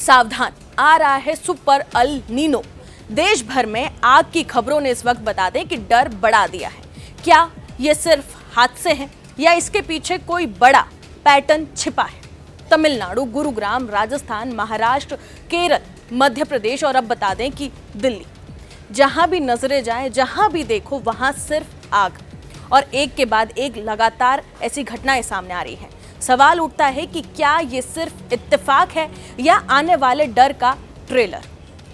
सावधान, आ रहा है सुपर अल नीनो। देश भर में आग की खबरों ने इस वक्त बता दें कि डर बढ़ा दिया है। क्या ये सिर्फ हादसे हैं या इसके पीछे कोई बड़ा पैटर्न छिपा है? तमिलनाडु, गुरुग्राम, राजस्थान, महाराष्ट्र, केरल, मध्य प्रदेश और अब बता दें कि दिल्ली, जहां भी नजरें जाएं, जहां भी देखो वहां सिर्फ आग और एक के बाद एक लगातार ऐसी घटनाएं सामने आ रही हैं। सवाल उठता है कि क्या ये सिर्फ इत्तेफाक है या आने वाले डर का ट्रेलर?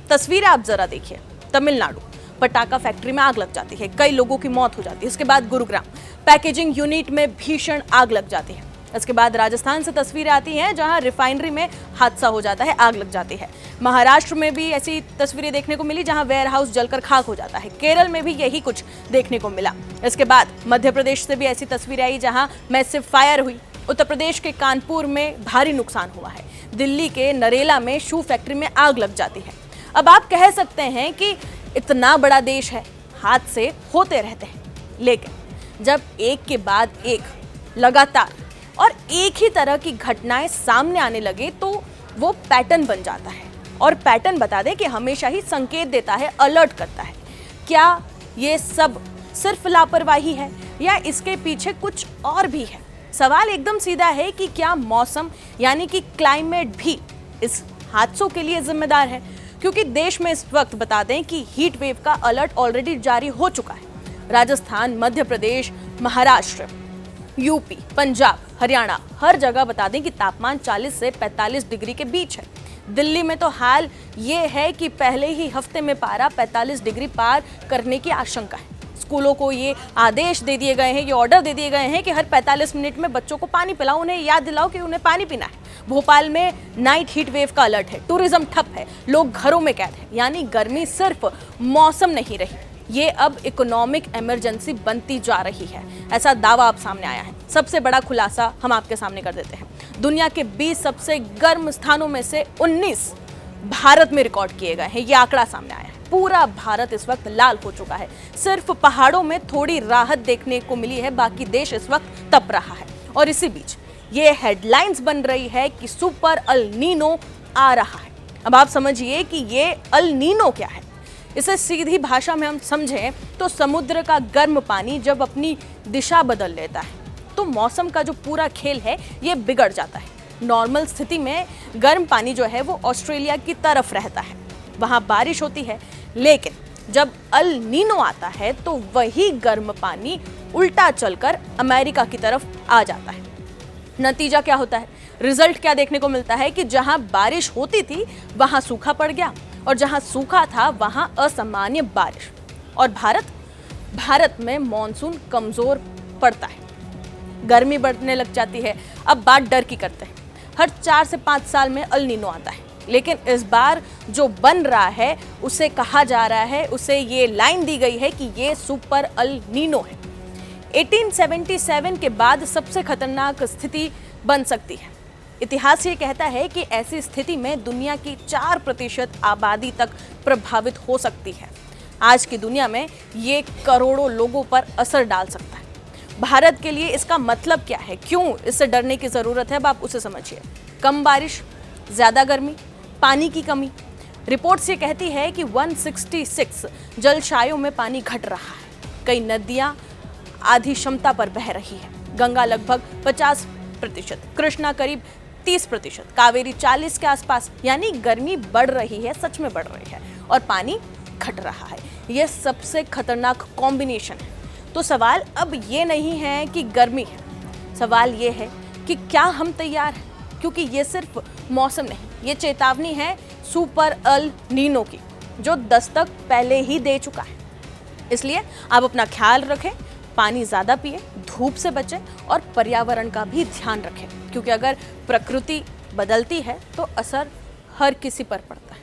तस्वीरें आप जरा देखिए। तमिलनाडु, पटाखा फैक्ट्री में आग लग जाती है, कई लोगों की मौत हो जाती है। उसके बाद गुरुग्राम, पैकेजिंग यूनिट में भीषण आग लग जाती है। इसके बाद राजस्थान से तस्वीरें आती हैं जहां रिफाइनरी में हादसा हो जाता है, आग लग जाती है। महाराष्ट्र में भी ऐसी तस्वीरें देखने को मिली जहां वेयर हाउस जलकर खाक हो जाता है। केरल में भी यही कुछ देखने को मिला। इसके बाद मध्य प्रदेश से भी ऐसी तस्वीरें आई जहां मैसिव फायर हुई। उत्तर प्रदेश के कानपुर में भारी नुकसान हुआ है। दिल्ली के नरेला में शू फैक्ट्री में आग लग जाती है। अब आप कह सकते हैं कि इतना बड़ा देश है, हादसे होते रहते हैं, लेकिन जब एक के बाद एक लगातार और एक ही तरह की घटनाएं सामने आने लगे तो वो पैटर्न बन जाता है। और पैटर्न बता दें कि हमेशा ही संकेत देता है, अलर्ट करता है। क्या ये सब सिर्फ लापरवाही है या इसके पीछे कुछ और भी है? सवाल एकदम सीधा है कि क्या मौसम यानी कि क्लाइमेट भी इस हादसों के लिए जिम्मेदार है? क्योंकि देश में इस वक्त बता दें कि हीट वेव का अलर्ट ऑलरेडी जारी हो चुका है। राजस्थान, मध्य प्रदेश, महाराष्ट्र, यूपी, पंजाब, हरियाणा, हर जगह बता दें कि तापमान 40 से 45 डिग्री के बीच है। दिल्ली में तो हाल ये है कि पहले ही हफ्ते में पारा 45 डिग्री पार करने की आशंका है। स्कूलों को ये आदेश दे दिए गए हैं, ये ऑर्डर दे दिए गए हैं कि हर 45 मिनट में बच्चों को पानी पिलाओ, उन्हें याद दिलाओ कि उन्हें पानी पीना है। भोपाल में नाइट हीट वेव का अलर्ट है, टूरिज्म ठप है, लोग घरों में कैद हैं। यानी गर्मी सिर्फ मौसम नहीं रही, ये अब इकोनॉमिक इमरजेंसी बनती जा रही है, ऐसा दावा अब सामने आया है। सबसे बड़ा खुलासा हम आपके सामने कर देते हैं। दुनिया के 20 सबसे गर्म स्थानों में से 19 भारत में रिकॉर्ड किए गए हैं। ये आंकड़ा सामने आया है। पूरा भारत इस वक्त लाल हो चुका है। सिर्फ पहाड़ों में थोड़ी राहत देखने को मिली है, बाकी देश इस वक्त तप रहा है। और इसी बीच ये हेडलाइंस बन रही है कि सुपर अल नीनो आ रहा है। अब आप समझिए कि ये अल नीनो क्या है। इसे सीधी भाषा में हम समझें तो समुद्र का गर्म पानी जब अपनी दिशा बदल लेता है तो मौसम का जो पूरा खेल है ये बिगड़ जाता है। नॉर्मल स्थिति में गर्म पानी जो है वो ऑस्ट्रेलिया की तरफ रहता है, वहाँ बारिश होती है, लेकिन जब अल नीनो आता है तो वही गर्म पानी उल्टा चलकर अमेरिका की तरफ आ जाता है। नतीजा क्या होता है? रिजल्ट क्या देखने को मिलता है कि जहां बारिश होती थी वहां सूखा पड़ गया और जहां सूखा था वहां असामान्य बारिश। और भारत में मॉनसून कमजोर पड़ता है, गर्मी बढ़ने लग जाती है। अब बात डर की करते हैं। हर 4 से 5 साल में अल नीनो आता है, लेकिन इस बार जो बन रहा है उसे कहा जा रहा है, उसे ये लाइन दी गई है कि ये सुपर अल नीनो है। 1877 के बाद सबसे खतरनाक स्थिति बन सकती है। इतिहास ये कहता है कि ऐसी स्थिति में दुनिया की 4% आबादी तक प्रभावित हो सकती है। आज की दुनिया में ये करोड़ों लोगों पर असर डाल सकता है। भारत के लिए इसका मतलब क्या है? क्यों इससे डरने की जरूरत है? अब आप उसे समझिए। कम बारिश, ज्यादा गर्मी, पानी की कमी। रिपोर्ट्स ये कहती है कि 166 जलशायों में पानी घट रहा है। कई नदियां आधी क्षमता पर बह रही है। गंगा लगभग 50%, कृष्णा करीब 30%, कावेरी 40 के आसपास। यानी गर्मी बढ़ रही है, सच में बढ़ रही है, और पानी घट रहा है। यह सबसे खतरनाक कॉम्बिनेशन है। तो सवाल अब ये नहीं है कि गर्मी है, सवाल ये है कि क्या हम तैयार हैं? क्योंकि ये सिर्फ मौसम नहीं, ये चेतावनी है सुपर अल नीनो की, जो दस्तक पहले ही दे चुका है। इसलिए आप अपना ख्याल रखें, पानी ज़्यादा पिए, धूप से बचें और पर्यावरण का भी ध्यान रखें, क्योंकि अगर प्रकृति बदलती है तो असर हर किसी पर पड़ता है।